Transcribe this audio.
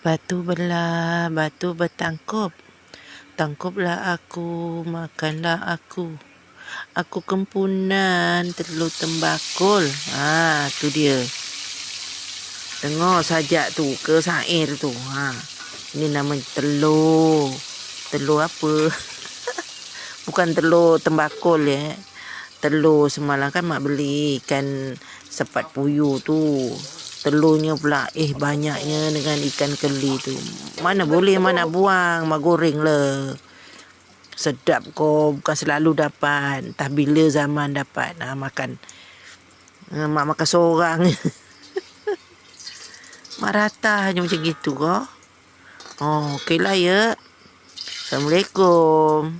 Batu belah, batu bertangkup. Tangkuplah aku, makanlah aku. Aku kempunan telur tembakul. Tu dia. Dengar sajak tu ke syair tu. Ini nama telur. Telur apa? Bukan telur tembakul ya. Telur semalam kan mak beli ikan sepat puyuh tu. Telurnya pula banyaknya dengan ikan keli tu. Mana boleh mak nak buang, mak goreng lah. Sedap kau, bukan selalu dapat. Entah bila zaman dapat makan. Mak makan seorang. Mak rata je macam gitu kau. Okeylah ya. Assalamualaikum.